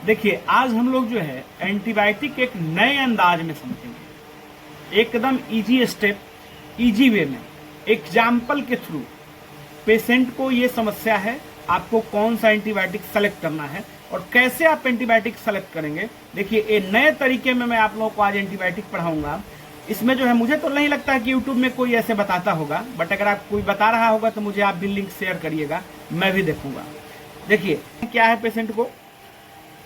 देखिए आज हम लोग जो है एंटीबायोटिक एक नए अंदाज में समझेंगे, एकदम इजी स्टेप, इजी वे में, एग्जाम्पल के थ्रू। पेशेंट को ये समस्या है, आपको कौन सा एंटीबायोटिक सेलेक्ट करना है और कैसे आप एंटीबायोटिक सेलेक्ट करेंगे। देखिए ये नए तरीके में मैं आप लोगों को आज एंटीबायोटिक पढ़ाऊंगा। इसमें जो है मुझे तो नहीं लगता है कि यूट्यूब में कोई ऐसे बताता होगा, बट अगर आप कोई बता रहा होगा तो मुझे आप भी लिंक शेयर करिएगा, मैं भी देखूंगा। देखिए क्या है, पेशेंट को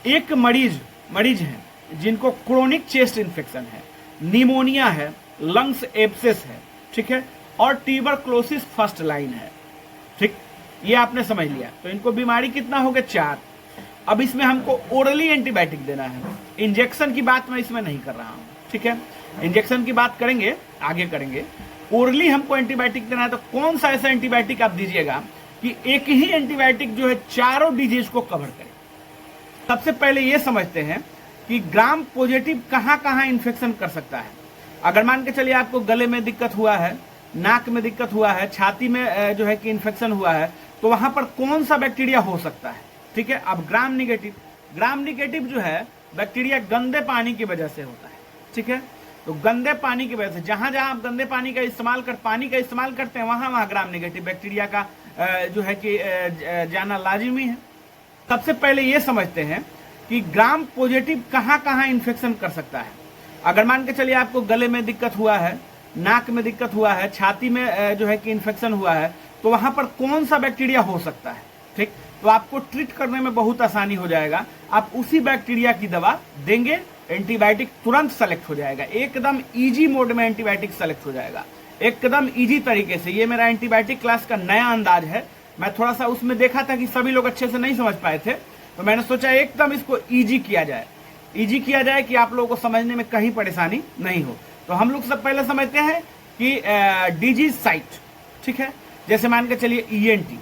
एक मरीज है जिनको क्रोनिक चेस्ट इन्फेक्शन है, निमोनिया है, लंग्स एब्सेस है, ठीक है, और ट्यूबरक्लोसिस फर्स्ट लाइन है। ठीक, ये आपने समझ लिया। तो इनको बीमारी कितना हो गया, 4। अब इसमें हमको ओरली एंटीबायोटिक देना है। इंजेक्शन की बात मैं इसमें नहीं कर रहा हूं, ठीक है, इंजेक्शन की बात करेंगे, आगे करेंगे। ओरली हमको एंटीबायोटिक देना है, तो कौन सा ऐसा एंटीबायोटिक आप दीजिएगा कि एक ही एंटीबायोटिक जो है चारों डिजीज को कवर करे। सबसे पहले ये समझते हैं कि ग्राम पॉजिटिव कहां कहां इन्फेक्शन कर सकता है। अगर मान के चलिए आपको गले में दिक्कत हुआ है, नाक में दिक्कत हुआ है, छाती में जो है कि इन्फेक्शन हुआ है, तो वहां पर कौन सा बैक्टीरिया हो सकता है, ठीक है। अब ग्राम निगेटिव जो है बैक्टीरिया गंदे पानी की वजह से होता है, ठीक है। तो गंदे पानी की वजह से जहां जहां आप गंदे पानी का इस्तेमाल करते हैं, वहां वहां ग्राम निगेटिव बैक्टीरिया का जो है कि जाना लाजिमी है। सबसे पहले ये समझते हैं कि ग्राम पॉजिटिव कहां कहां इन्फेक्शन कर सकता है। अगर मान के चलिए आपको गले में दिक्कत हुआ है, नाक में दिक्कत हुआ है, छाती में जो है कि इन्फेक्शन हुआ है, तो वहां पर कौन सा बैक्टीरिया हो सकता है, ठीक। तो आपको ट्रीट करने में बहुत आसानी हो जाएगा। आप उसी बैक्टीरिया की दवा देंगे, एंटीबायोटिक तुरंत सेलेक्ट हो जाएगा, एकदम इजी मोड में एंटीबायोटिक सेलेक्ट हो जाएगा, एकदम इजी तरीके से। ये मेरा एंटीबायोटिक क्लास का नया अंदाज है। मैं थोड़ा सा उसमें देखा था कि सभी लोग अच्छे से नहीं समझ पाए थे, तो मैंने सोचा एकदम इसको इजी किया जाए कि आप लोगों को समझने में कहीं परेशानी नहीं हो। तो हम लोग सब पहले समझते हैं कि डिजीज साइट, ठीक है। जैसे मान के चलिए ENT,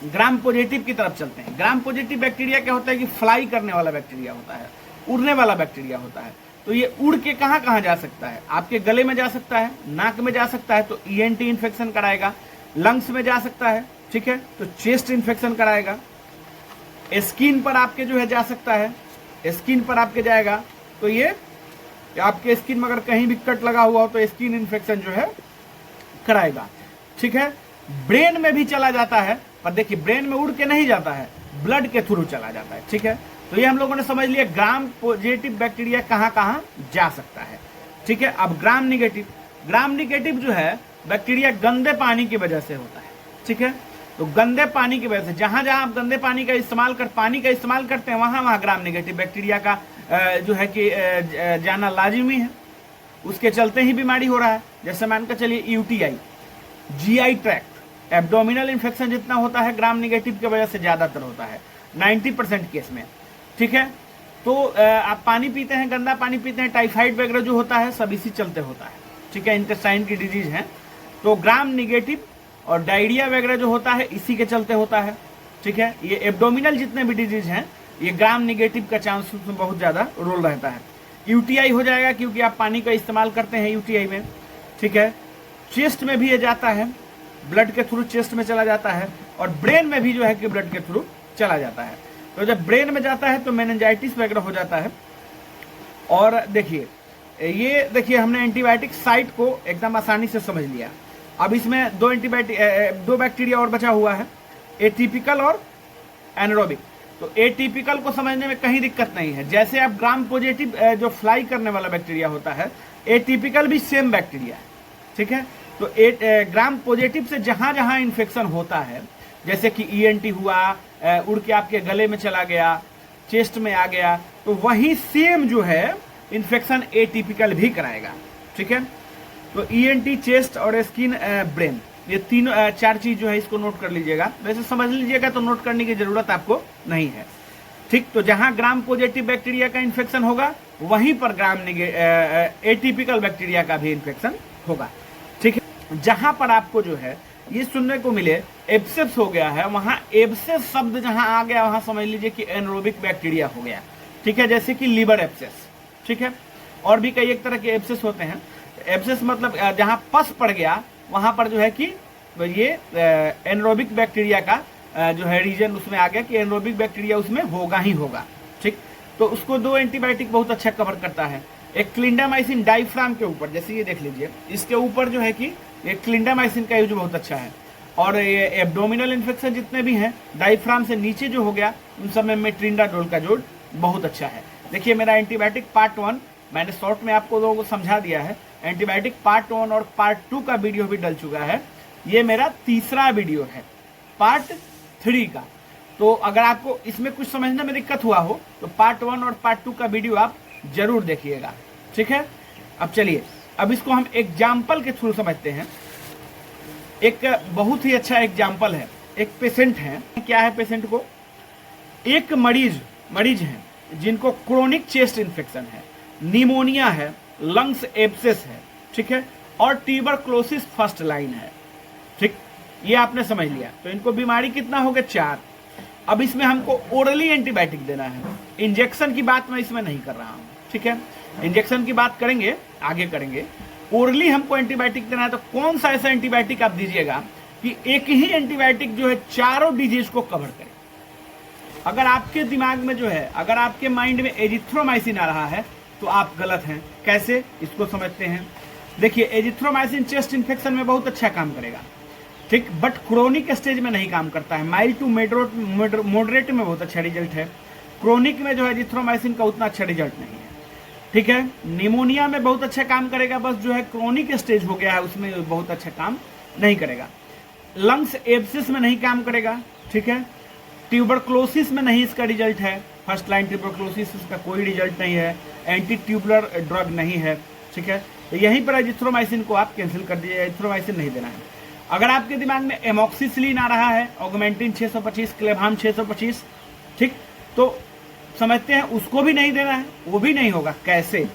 ग्राम पॉजिटिव की तरफ चलते हैं। ग्राम पॉजिटिव बैक्टीरिया क्या होता है कि फ्लाई करने वाला बैक्टीरिया होता है, उड़ने वाला बैक्टीरिया होता है। तो ये उड़ के कहां कहां जा सकता है, आपके गले में जा सकता है, नाक में जा सकता है, तो ENT इन्फेक्शन कराएगा। लंग्स में जा सकता है, ठीक है, तो चेस्ट इन्फेक्शन कराएगा। स्किन पर आपके जो है जा सकता है, स्किन पर आपके जाएगा, तो ये आपके स्किन में अगर कहीं भी कट लगा हुआ हो तो स्किन इन्फेक्शन जो है कराएगा, ठीक है। ब्रेन में भी चला जाता है, पर देखिए ब्रेन में उड़ के नहीं जाता है, ब्लड के थ्रू चला जाता है, ठीक है। तो ये हम लोगों ने समझ लिया ग्राम पॉजिटिव बैक्टीरिया कहां कहां जा सकता है, ठीक है। अब ग्राम निगेटिव जो है बैक्टीरिया गंदे पानी की वजह से होता है, ठीक है। तो गंदे पानी की वजह से जहां जहां आप गंदे पानी का इस्तेमाल करते हैं, वहां वहां ग्राम निगेटिव बैक्टीरिया का जो है कि जाना लाजिमी है। उसके चलते ही बीमारी हो रहा है। जैसे मान कर चलिए UTI, GI tract, abdominal infection जितना होता है ग्राम निगेटिव की वजह से ज्यादातर होता है 90% केस में, ठीक है। तो आप पानी पीते हैं, गंदा पानी पीते हैं, टाइफाइड वगैरह जो होता है सब इसी चलते होता है, ठीक है। इंटेस्टाइन की डिजीज है, तो ग्राम निगेटिव और डायरिया वगैरह जो होता है इसी के चलते होता है, ठीक है। ये एब्डोमिनल जितने भी डिजीज हैं, ये ग्राम निगेटिव का चांस में बहुत ज्यादा रोल रहता है। UTI हो जाएगा क्योंकि आप पानी का इस्तेमाल करते हैं UTI में, ठीक है। चेस्ट में भी ये जाता है, ब्लड के थ्रू चेस्ट में चला जाता है, और ब्रेन में भी जो है कि ब्लड के थ्रू चला जाता है। तो जब ब्रेन में जाता है तो मेनिंजाइटिस वगैरह हो जाता है। और देखिए हमने एंटीबायोटिक साइट को एकदम आसानी से समझ लिया। अब इसमें दो बैक्टीरिया और बचा हुआ है, एटिपिकल और एनारोबिक। तो एटिपिकल को समझने में कहीं दिक्कत नहीं है। जैसे आप ग्राम पॉजिटिव जो फ्लाई करने वाला बैक्टीरिया होता है, एटिपिकल भी सेम बैक्टीरिया है, ठीक है। तो ग्राम पॉजिटिव से जहां जहां इन्फेक्शन होता है, जैसे कि ENT हुआ, उड़ के आपके गले में चला गया, चेस्ट में आ गया, तो वही सेम जो है इन्फेक्शन एटिपिकल भी कराएगा, ठीक है। तो ENT, चेस्ट और स्किन, ब्रेन, ये तीनों 4 चीज जो है इसको नोट कर लीजिएगा। वैसे समझ लीजिएगा तो नोट करने की जरूरत आपको नहीं है, ठीक। तो जहां ग्राम पॉजिटिव बैक्टीरिया का इन्फेक्शन होगा, वहीं पर एटिपिकल बैक्टीरिया का भी इन्फेक्शन होगा, ठीक है। जहां पर आपको जो है ये सुनने को मिले एब्सेस हो गया है, वहां एब्सेस शब्द जहां आ गया, वहां समझ लीजिए कि एनारोबिक बैक्टीरिया हो गया, ठीक है। जैसे कि लिवर एब्सेस, ठीक है। और भी कई एक तरह के एब्सेस होते हैं। एब्सेस मतलब जहां पस पड़ गया, वहां पर जो है कि ये एनारोबिक बैक्टीरिया का जो है रीजन उसमें आ गया कि एनारोबिक बैक्टीरिया उसमें होगा ही होगा, ठीक, तो उसको 2 एंटीबायोटिक बहुत अच्छा कवर करता है। एक क्लिंडामाइसिन डायफ्राम के ऊपर, जैसे ये देख लीजिए, इसके ऊपर जो है कि ये क्लिंडामाइसिन का यूज बहुत अच्छा है। और ये एब्डोमिनल इन्फेक्शन जितने भी हैं, डायफ्राम से नीचे जो हो गया, उन सब में ट्रिंडाडोल का जोड़ बहुत अच्छा है। देखिए मेरा एंटीबायोटिक पार्ट 1 मैंने शॉर्ट में आपको लोगों को समझा दिया है। एंटीबायोटिक पार्ट 1 और पार्ट 2 का वीडियो भी डल चुका है। ये मेरा तीसरा वीडियो है पार्ट 3 का। तो अगर आपको इसमें कुछ समझने में दिक्कत हुआ हो तो पार्ट 1 और पार्ट 2 का वीडियो आप जरूर देखिएगा, ठीक है। अब चलिए, अब इसको हम एग्जाम्पल के थ्रू समझते हैं। एक बहुत ही अच्छा एग्जाम्पल है। एक पेशेंट है, क्या है पेशेंट को, एक मरीज है जिनको क्रोनिक चेस्ट इन्फेक्शन है, निमोनिया है, लंग्स एब्सेस है, ठीक है, और ट्यूबरक्लोसिस फर्स्ट लाइन है, ठीक, ये आपने समझ लिया। तो इनको बीमारी कितना हो गया, 4। अब इसमें हमको ओरली एंटीबायोटिक देना है। इंजेक्शन की बात मैं इसमें नहीं कर रहा हूं, ठीक है, इंजेक्शन की बात करेंगे, आगे करेंगे। ओरली हमको एंटीबायोटिक देना है, तो कौन सा ऐसा एंटीबायोटिक आप दीजिएगा कि एक ही एंटीबायोटिक जो है चारों डिजीज को कवर करे। अगर आपके दिमाग में जो है, अगर आपके माइंड में एजिथ्रोमाइसिन आ रहा है तो आप गलत हैं। कैसे, इसको समझते हैं। देखिए एजिथ्रोमाइसिन चेस्ट इन्फेक्शन में बहुत अच्छा काम करेगा, ठीक, बट क्रोनिक स्टेज में नहीं काम करता है। माइल्ड टू मॉडरेट में बहुत अच्छा रिजल्ट है। क्रोनिक में जो है एजिथ्रोमाइसिन का उतना अच्छा रिजल्ट नहीं है, ठीक है। निमोनिया में बहुत अच्छा काम करेगा, बस जो है क्रोनिक स्टेज हो गया है उसमें बहुत अच्छा काम नहीं करेगा। लंग्स एब्सेस में नहीं काम करेगा, ठीक है। ट्यूबरक्लोसिस में नहीं इसका रिजल्ट है, फर्स्ट लाइन ट्यूबरक्लोसिस इसका कोई रिजल्ट नहीं है, एंटी ट्यूबुलर ड्रग नहीं है, ठीक है। तो यहीं पर एजिथ्रोमाइसिन को आप कैंसिल कर दीजिए, एजिथ्रोमाइसिन नहीं देना है। अगर आपके दिमाग में एमॉक्सिसिलिन आ रहा है, ऑगमेंटिन 625, क्लेभाम 625, ठीक, तो समझते हैं उसको भी नहीं देना है, वो भी नहीं होगा। कैसे,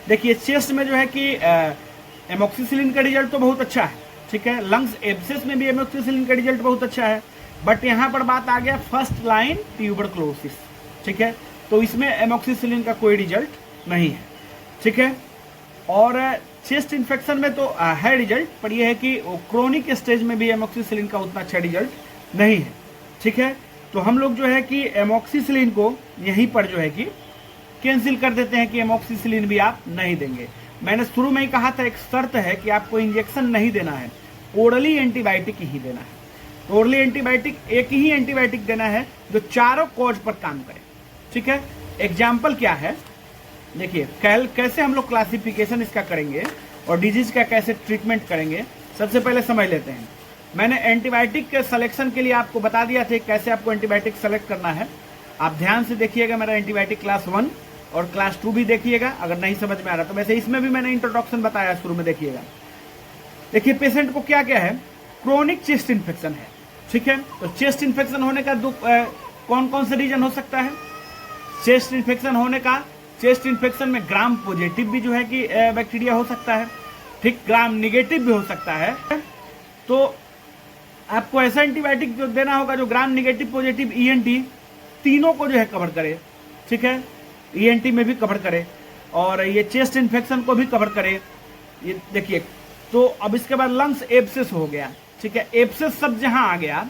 देखिए चेस्ट में जो है कि एमॉक्सिसिलिन का रिजल्ट तो बहुत अच्छा है, ठीक है। लंग्स एब्सेस में भी एमॉक्सिसिलिन का रिजल्ट बहुत अच्छा है, बट यहाँ पर बात आ गया फर्स्ट लाइन ट्यूबरक्लोसिस, ठीक है, तो इसमें एमॉक्सिसिलिन का कोई रिजल्ट नहीं है, ठीक है। और चेस्ट इन्फेक्शन में तो है रिजल्ट, पर यह है कि क्रोनिक स्टेज में भी एमॉक्सिसिलिन का उतना अच्छा रिजल्ट नहीं है, ठीक है। तो हम लोग जो है कि एमॉक्सिसिलिन को यहीं पर जो है कि कैंसिल कर देते हैं कि एमॉक्सिसिलिन भी आप नहीं देंगे। मैंने शुरू में ही कहा था एक शर्त है कि आपको इंजेक्शन नहीं देना है, ओरली एंटीबायोटिक ही देना है। ओरली एंटीबायोटिक एक ही एंटीबायोटिक देना है जो चारों कॉज पर काम करे, ठीक है। एग्जाम्पल क्या है, देखिए कैसे हम लोग क्लासिफिकेशन इसका करेंगे और डिजीज का कैसे ट्रीटमेंट करेंगे, सबसे पहले समझ लेते हैं। मैंने एंटीबायोटिक के सिलेक्शन के लिए आपको बता दिया था कैसे आपको एंटीबायोटिक सेलेक्ट करना है। आप ध्यान से देखिएगा, मेरा एंटीबायोटिक क्लास 1 और क्लास 2 भी देखिएगा, अगर नहीं समझ में आ रहा तो। वैसे इसमें भी मैंने इंट्रोडक्शन बताया शुरू में, देखिएगा। देखिए पेशेंट को क्या क्या है, क्रोनिक चेस्ट इन्फेक्शन है, ठीक है। तो चेस्ट इन्फेक्शन होने का कौन कौन से रीजन हो सकता है चेस्ट इन्फेक्शन होने का। चेस्ट इन्फेक्शन में ग्राम पॉजिटिव भी जो है कि बैक्टीरिया हो सकता है, ठीक, ग्राम निगेटिव भी हो सकता है। तो आपको ऐसा एंटीबायोटिक जो देना होगा जो ग्राम निगेटिव, पॉजिटिव, ईएनटी तीनों को जो है कवर करे, ठीक है, ईएनटी में भी कवर करे और ये चेस्ट इन्फेक्शन को भी कवर करे। ये देखिए, तो अब इसके बाद लंग्स एब्सेस हो गया, ठीक है। एब्सेस शब्द जहां आ गया,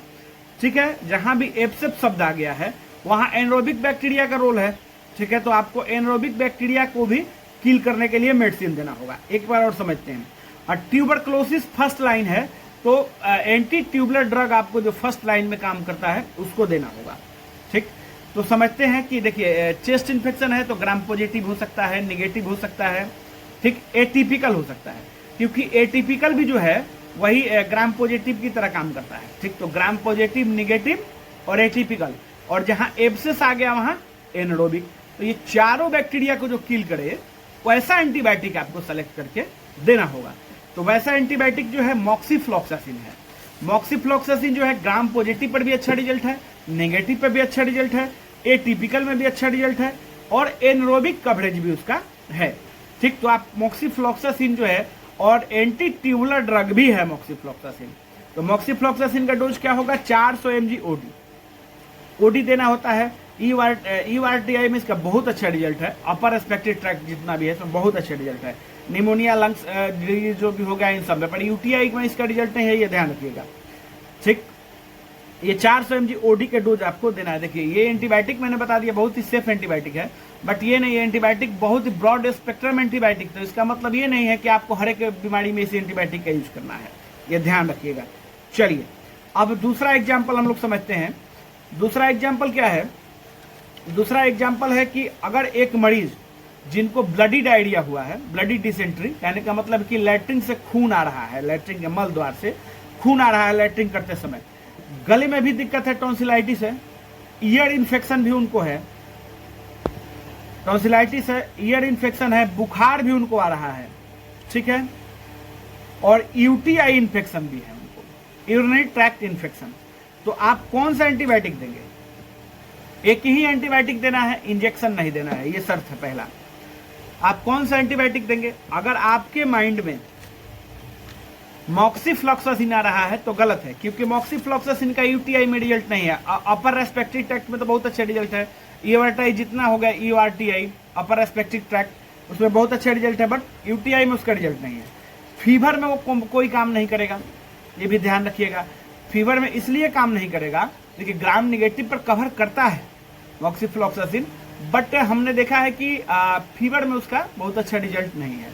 ठीक है, जहां भी एब्सेस शब्द आ गया है वहां एनरोबिक बैक्टीरिया का रोल है, ठीक है। तो आपको एनरोबिक बैक्टीरिया को भी किल करने के लिए मेडिसिन देना होगा। एक बार और समझते हैं। और ट्यूबरक्लोसिस फर्स्ट लाइन है, तो एंटी ट्यूबुलर ड्रग आपको जो फर्स्ट लाइन में काम करता है उसको देना होगा, ठीक। तो समझते हैं कि देखिए चेस्ट इन्फेक्शन है तो ग्राम पॉजिटिव हो सकता है, निगेटिव हो सकता है, ठीक, एटिपिकल हो सकता है, क्योंकि एटिपिकल भी जो है वही ग्राम पॉजिटिव की तरह काम करता है, ठीक। तो ग्राम पॉजिटिव, निगेटिव और एटिपिकल, और जहां एब्सेस आ गया वहां एनरोबिक। तो ये चारों बैक्टीरिया को जो किल करे वैसा एंटीबायोटिक आपको सेलेक्ट करके देना होगा। तो वैसा एंटीबायोटिक जो है मॉक्सिफ्लॉक्सासिन है। मॉक्सिफ्लॉक्सासिन जो है ग्राम पॉजिटिव पर भी अच्छा रिजल्ट है, नेगेटिव पर भी अच्छा रिजल्ट है, एटिपिकल में भी अच्छा रिजल्ट है और एनरोबिक कवरेज भी उसका है, ठीक। तो आप मॉक्सिफ्लॉक्सासिन जो है, और एंटी ट्यूबुलर ड्रग भी है मॉक्सिफ्लॉक्सासिन। तो मॉक्सिफ्लॉक्सासिन का डोज क्या होगा, 400 mg ओडी देना होता है। यूआरटीआई में इसका बहुत अच्छा रिजल्ट है, अपर रेस्पिरेटरी ट्रैक्ट जितना भी है इसमें बहुत अच्छा रिजल्ट है। निमोनिया, लंग्स डिजीज जो भी हो गया इन सब में, पर यूटीआई में इसका रिजल्ट नहीं है, ये ध्यान रखिएगा, ठीक। ये 400 mg ओडी के डोज आपको देना है। देखिए ये एंटीबायोटिक मैंने बता दिया बहुत ही सेफ एंटीबायोटिक है, बट ये नहीं, ये एंटीबायोटिक बहुत ही ब्रॉड स्पेक्ट्रम एंटीबायोटिक, तो इसका मतलब ये नहीं है कि आपको हर एक बीमारी में इसी एंटीबायोटिक का यूज करना है, ये ध्यान रखिएगा। चलिए अब दूसरा एग्जाम्पल हम लोग समझते हैं। दूसरा एग्जाम्पल क्या है? दूसरा एग्जाम्पल है कि अगर एक मरीज जिनको ब्लडी डायरिया हुआ है, ब्लडी डिसेंट्री, यानी का मतलब कि लैट्रिन से खून आ रहा है, लैट्रिन के मल द्वार से खून आ रहा है लैट्रिन करते समय, गले में भी दिक्कत है, टॉन्सिलाइटिस है, ईयर इन्फेक्शन भी उनको है, टॉन्सिलाइटिस है, ईयर इन्फेक्शन है, बुखार भी उनको आ रहा है, ठीक है, और यूटीआई इन्फेक्शन भी है उनको, यूरिनरी ट्रैक्ट इन्फेक्शन। तो आप कौन सा एंटीबायोटिक देंगे? एक ही एंटीबायोटिक देना है, इंजेक्शन नहीं देना है, ये शर्त है पहला। आप कौन सा एंटीबायोटिक देंगे? अगर आपके माइंड में मॉक्सिफ्लॉक्सासिन आ रहा है तो गलत है, क्योंकि मॉक्सिफ्लॉक्सासिन का यूटीआई में रिजल्ट नहीं है। अपर रेस्पिरेटरी ट्रैक्ट में तो बहुत अच्छा रिजल्ट है, ईआरटीआई जितना हो गया, ईआरटीआई अपर रेस्पिरेटरी ट्रैक्ट, उसमें बहुत अच्छा रिजल्ट है, बट यूटीआई में उसका रिजल्ट नहीं है। फीवर में वो कोई काम नहीं करेगा, ये भी ध्यान रखिएगा। फीवर में इसलिए काम नहीं करेगा देखिए ग्राम निगेटिव पर कवर करता है मॉक्सिफ्लॉक्सासिन, बट हमने देखा है कि फीवर में उसका बहुत अच्छा रिजल्ट नहीं है,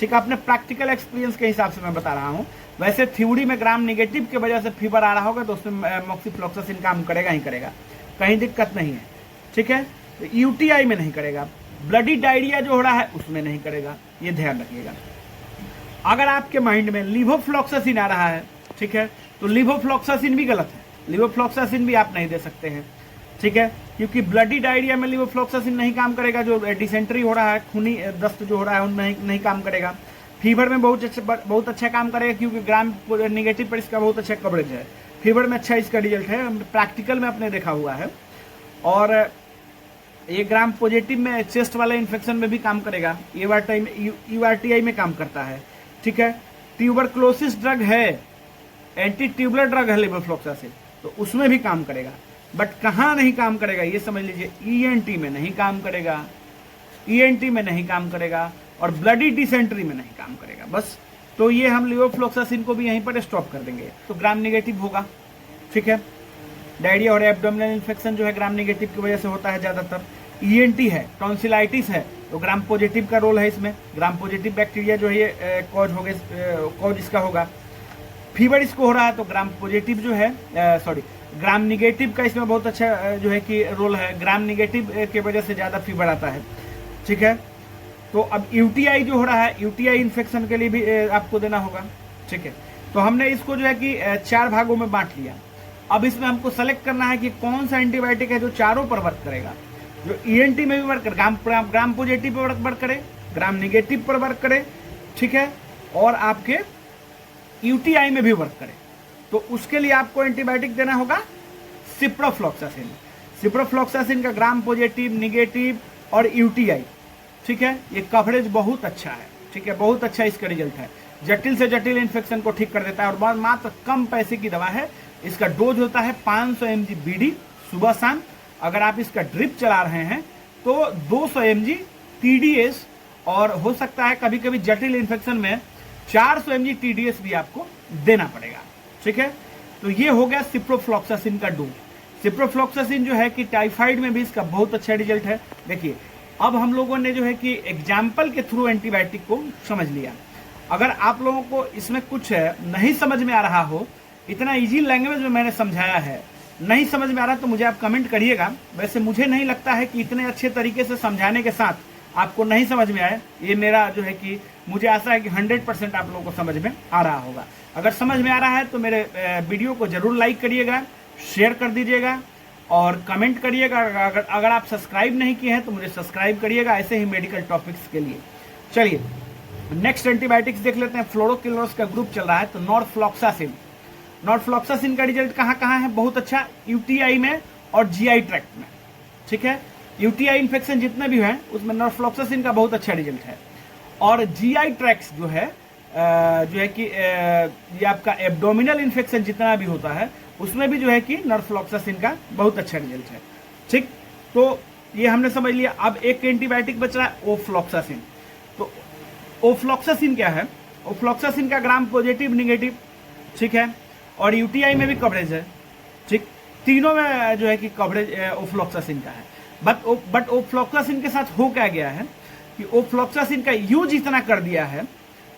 ठीक है। अपने प्रैक्टिकल एक्सपीरियंस के हिसाब से मैं बता रहा हूं। वैसे थ्योरी में ग्राम निगेटिव की वजह से फीवर आ रहा होगा तो उसमें मॉक्सिफ्लॉक्सासिन काम करेगा ही करेगा, कहीं दिक्कत नहीं है, ठीक है। तो यूटीआई में नहीं करेगा, ब्लडी डायरिया जो हो रहा है उसमें नहीं करेगा, ये ध्यान रखिएगा। अगर आपके माइंड में लिवोफ्लॉक्सासिन आ रहा है, ठीक है, तो लिवोफ्लॉक्सासिन भी गलत है, लिवोफ्लॉक्सासिन भी आप नहीं दे सकते हैं, ठीक है, क्योंकि ब्लडी डायरिया में लिवोफ्लॉक्सासिन नहीं काम करेगा, जो डिसेंट्री हो रहा है, खूनी दस्त जो हो रहा है उनमें नहीं काम करेगा। फीवर में बहुत अच्छा काम करेगा, क्योंकि ग्राम निगेटिव पर इसका बहुत अच्छा कवरेज है, फीवर में अच्छा इसका रिजल्ट है, प्रैक्टिकल में अपने देखा हुआ है। और ये ग्राम पॉजिटिव में चेस्ट वाले इन्फेक्शन में भी काम करेगा, यूआरटीआई में काम करता है, ठीक है। ट्यूबरक्लोसिस ड्रग है, एंटी ट्यूबुलर ड्रग है लिवोफ्लॉक्सासिन, तो उसमें भी काम करेगा, बट कहाँ नहीं काम करेगा ये समझ लीजिए, ईएनटी में नहीं काम करेगा, ईएनटी में नहीं काम करेगा, और ब्लडी डिसेंट्री में नहीं काम करेगा, बस। तो ये हम लिवोफ्लॉक्सासिन को भी यहीं पर स्टॉप कर देंगे, तो ग्राम निगेटिव होगा, ठीक है। डायरिया और एब्डोमिनल इन्फेक्शन जो है ग्राम निगेटिव की वजह से होता है ज्यादातर। ईएनटी है, टॉन्सिलाइटिस है, तो ग्राम पॉजिटिव का रोल है इसमें, ग्राम पॉजिटिव बैक्टीरिया जो है ये कॉज इसका होगा। फीवर इसको हो रहा है तो ग्राम पॉजिटिव जो है ग्राम निगेटिव का इसमें बहुत अच्छा जो है कि रोल है, ग्राम निगेटिव की वजह से ज्यादा फीवर आता है, ठीक है। तो अब यूटीआई जो हो रहा है, यूटीआई इन्फेक्शन के लिए भी आपको देना होगा, ठीक है। तो हमने इसको जो है कि 4 भागों में बांट लिया। अब इसमें हमको सेलेक्ट करना है कि कौन सा एंटीबायोटिक है जो चारों पर वर्क करेगा, जो ईएनटी में भी वर्क करे, ग्राम पॉजिटिव पर वर्क करे, ग्राम निगेटिव पर वर्क करे, ठीक है, और आपके यूटीआई में भी वर्क करे। तो उसके लिए आपको एंटीबायोटिक देना होगा सिप्रोफ्लॉक्सासिन। सिप्रोफ्लॉक्सासिन का ग्राम पॉजिटिव, निगेटिव और यूटीआई, ठीक है, ये कवरेज बहुत अच्छा है, ठीक है, बहुत अच्छा इसका रिजल्ट है, जटिल से जटिल इन्फेक्शन को ठीक कर देता है, और मात्र कम पैसे की दवा है। इसका डोज होता है 500 mg बीडी सुबह शाम। अगर आप इसका ड्रिप चला रहे हैं तो 200 mg टीडीएस, और हो सकता है कभी कभी जटिल इन्फेक्शन में 400 mg टीडीएस भी आपको देना पड़ेगा, ठीक है। तो ये हो गया सिप्रोफ्लॉक्सासिन का डोज। सिप्रोफ्लॉक्सासिन जो है कि टाइफाइड में भी इसका बहुत अच्छा रिजल्ट है। देखिए अब हम लोगों ने जो है कि एग्जाम्पल के थ्रू एंटीबायोटिक को समझ लिया। अगर आप लोगों को इसमें कुछ नहीं समझ में आ रहा हो, इतना इजी लैंग्वेज में मैंने समझाया है, नहीं समझ में आ रहा तो मुझे आप कमेंट करिएगा। वैसे मुझे नहीं लगता है कि इतने अच्छे तरीके से समझाने के साथ आपको नहीं समझ में आए, ये मेरा जो है कि मुझे आशा है कि 100% आप लोगों को समझ में आ रहा होगा। अगर समझ में आ रहा है तो मेरे वीडियो को जरूर लाइक करिएगा, शेयर कर दीजिएगा और कमेंट करिएगा। अगर आप सब्सक्राइब नहीं किए हैं तो मुझे सब्सक्राइब करिएगा ऐसे ही मेडिकल टॉपिक्स के लिए। चलिए नेक्स्ट एंटीबायोटिक्स देख लेते हैं। फ्लोरोक्विनोस का ग्रुप चल रहा है, तो नॉरफ्लॉक्सासिन। नॉरफ्लॉक्सासिन का रिजल्ट कहाँ कहाँ है? बहुत अच्छा यूटीआई में और जीआई ट्रैक्ट में, ठीक है। यूटीआई इन्फेक्शन जितने भी हैं उसमें नॉरफ्लॉक्सासिन का बहुत अच्छा रिजल्ट है, और जीआई ट्रैक्ट जो है कि ये आपका एब्डोमिनल इन्फेक्शन जितना भी होता है उसमें भी जो है कि नॉरफ्लॉक्सासिन का बहुत अच्छा रिजल्ट है, ठीक। तो ये हमने समझ लिया। अब एक एंटीबायोटिक बच रहा है ओफ्लॉक्सासिन। तो ओफ्लॉक्सासिन क्या है? ओफ्लॉक्सासिन का ग्राम पॉजिटिव, निगेटिव, ठीक है, और यूटीआई में भी कवरेज है, ठीक। तीनों में जो है कि कवरेज ओफ्लॉक्सासिन का है। बट ओफ्लॉक्सासिन के साथ हो क्या गया है कि ओफ्लॉक्सासिन का यूज इतना कर दिया है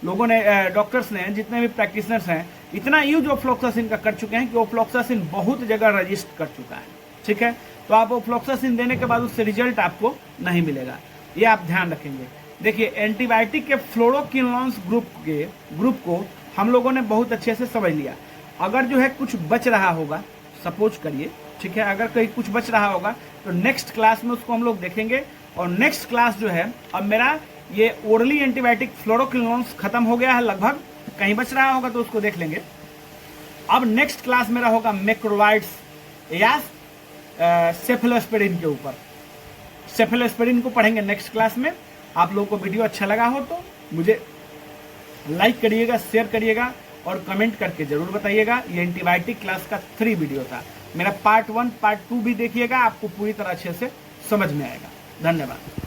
लोगों ने, डॉक्टर्स ने, जितने भी प्रैक्टिशनर्स हैं, इतना यूज ओफ्लॉक्सासिन का कर चुके हैं कि ओफ्लॉक्सासिन बहुत जगह रजिस्टर कर चुका है। ठीक है, तो आप ओफ्लॉक्सासिन देने के बाद उससे रिजल्ट आपको नहीं मिलेगा, ये आप ध्यान रखेंगे। देखिए, एंटीबायोटिक के फ्लोरोक्विनोन्स ग्रुप को हम लोगों ने बहुत अच्छे से समझ लिया। अगर जो है कुछ बच रहा होगा, सपोज करिए, ठीक है, अगर कहीं कुछ बच रहा होगा तो नेक्स्ट क्लास में उसको हम लोग देखेंगे। और नेक्स्ट क्लास जो है, अब मेरा ये ओरली एंटीबायोटिक फ्लोरोक्विनोन्स खत्म हो गया है लगभग, कहीं बच रहा होगा तो उसको देख लेंगे। अब नेक्स्ट क्लास मेरा होगा मैक्रोलाइड्स या सेफेलोस्पोरिन के ऊपर। सेफेलोस्पोरिन को पढ़ेंगे नेक्स्ट क्लास में। आप लोगों को वीडियो अच्छा लगा हो तो मुझे लाइक करिएगा, शेयर करिएगा और कमेंट करके जरूर बताइएगा। ये एंटीबायोटिक क्लास का 3 वीडियो था। मेरा पार्ट 1 पार्ट 2 भी देखिएगा, आपको पूरी तरह अच्छे से समझ में आएगा। धन्यवाद।